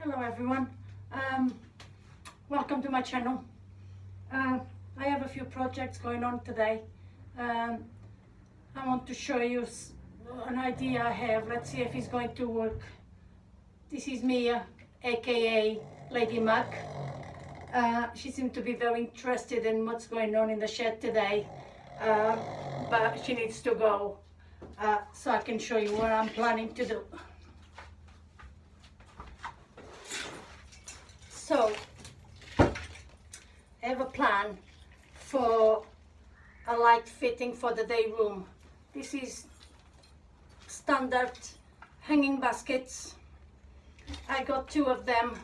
Hello everyone, welcome to my channel. I have a few projects going on today. I want to show you an idea I have. Let's see if it's going to work. This is Mia, aka Lady Mac. She seemed to be very interested in what's going on in the shed today, but she needs to go so I can show you what I'm planning to do. So, I have a plan for a light fitting for the day room. This is standard hanging baskets. I got two of them,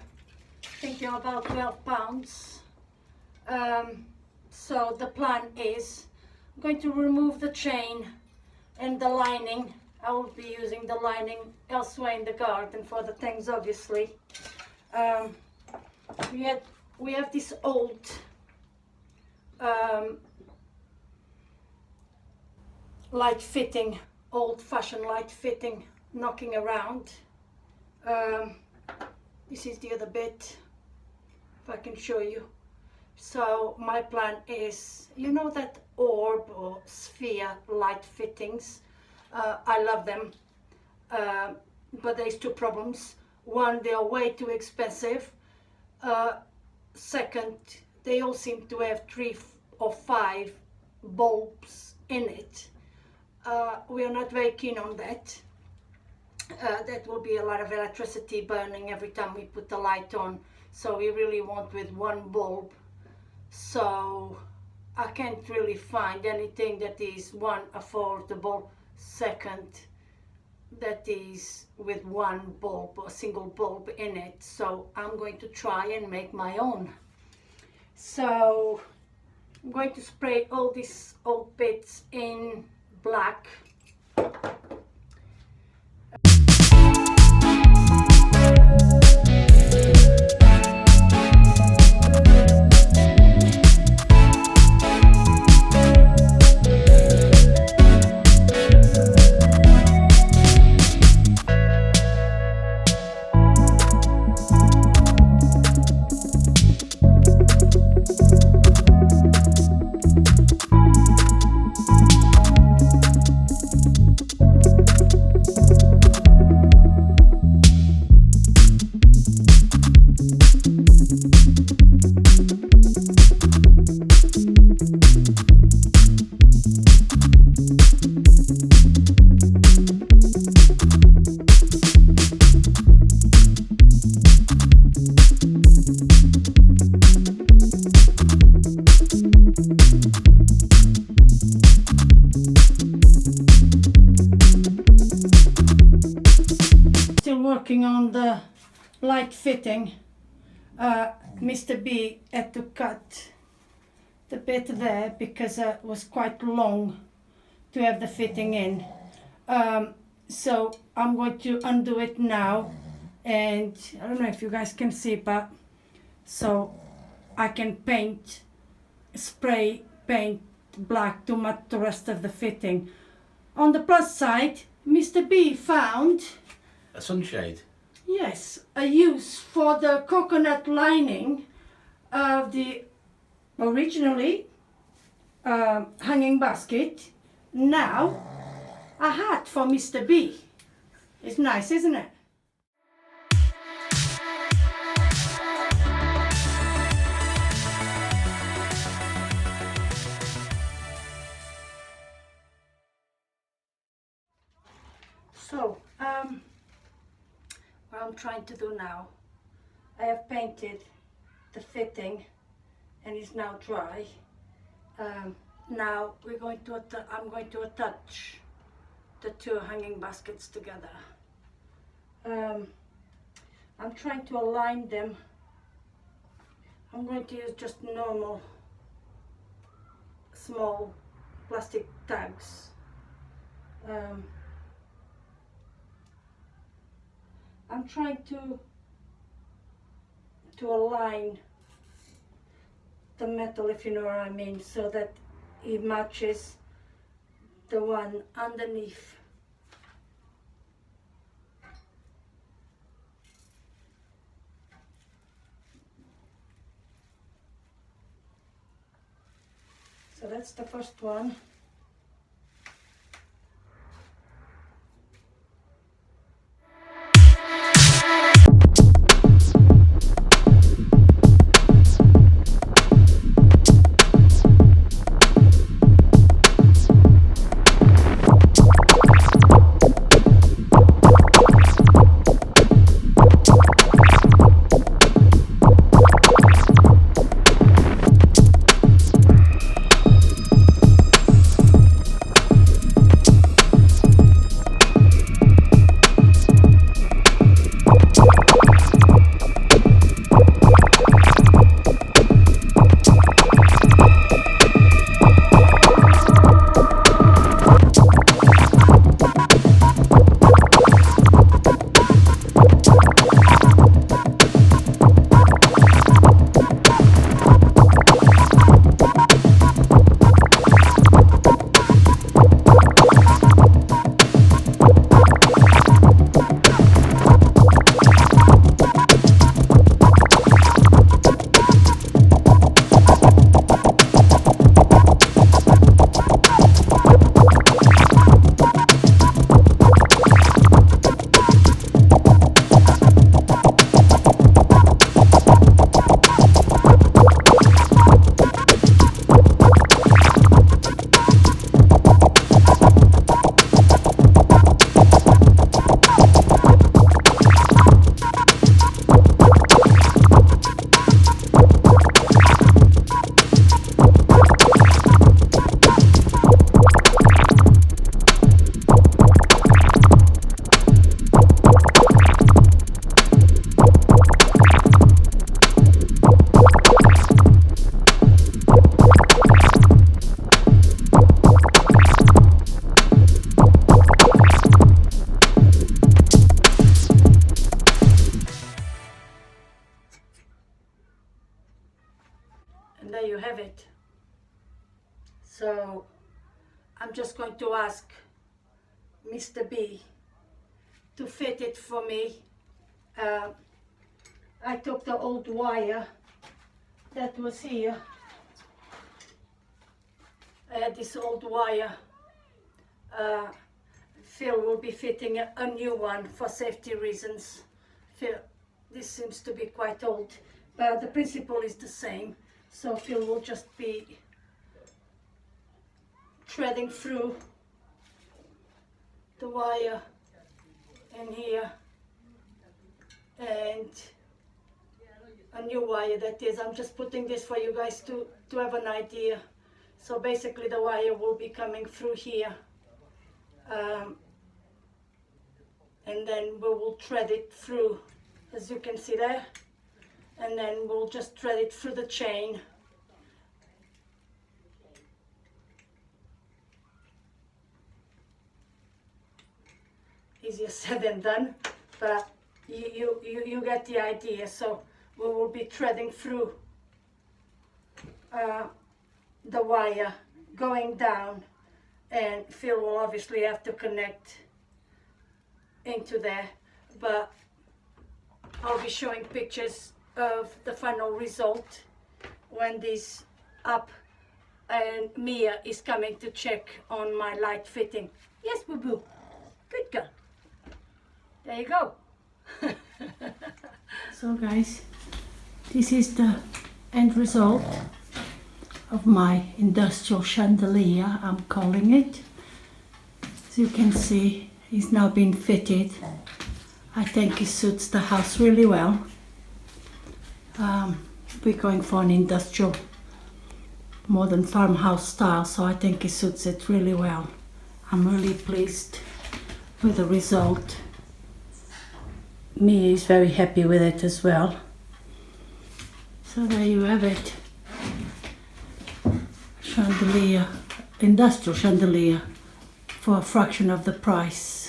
I think they're about 12 pounds. So the plan is, I'm going to remove the chain and the lining. I will be using the lining elsewhere in the garden for the things, obviously. We have this old light fitting, old-fashioned light fitting knocking around. This is the other bit, if I can show you. So my plan is, you know that orb or sphere light fittings, I love them, but there's two problems. One, they are way too expensive. Second, they all seem to have 3 or 5 bulbs in it. We are not very keen on that. That will be a lot of electricity burning every time we put the light on, so we really want with one bulb. So I can't really find anything that is, one, affordable, second, that is with one bulb, a single bulb in it. So I'm going to try and make my own. So I'm going to spray all these old bits in black. Still working on the light fitting. Mr. B had to cut the bit there because it was quite long to have the fitting in. So I'm going to undo it now, and I don't know if you guys can see, but so I can spray paint black to match the rest of the fitting. On the plus side, Mr. B found a sunshade. Yes, a use for the coconut lining of the originally hanging basket. Now a hat for Mr. B. It's nice, isn't it? So, what I'm trying to do now, I have painted the fitting and it's now dry. Now I'm going to attach the two hanging baskets together. I'm trying to align them. I'm going to use just normal small plastic tags. I'm trying to align the metal, if you know what I mean, so that it matches the one underneath. So that's the first one. And there you have it. So I'm just going to ask Mr. B to fit it for me. I took the old wire that was here. I had this old wire. Phil will be fitting a new one for safety reasons. Phil, this seems to be quite old, but the principle is the same. So Phil will just be threading through the wire in here, and a new wire that is. I'm just putting this for you guys to have an idea. So basically the wire will be coming through here, and then we will thread it through, as you can see there, and then we'll just thread it through the chain. Easier said than done, but you get the idea. So we will be threading through the wire going down, and Phil will obviously have to connect into there, but I'll be showing pictures of the final result when this up, and Mia is coming to check on my light fitting. Yes, boo boo, good girl. There you go. So guys, this is the end result of my industrial chandelier, I'm calling it. As you can see, it's now been fitted. I think it suits the house really well. We're going for an industrial, modern farmhouse style, so I think it suits it really well. I'm really pleased with the result. Mia is very happy with it as well. So there you have it. Chandelier, industrial chandelier for a fraction of the price.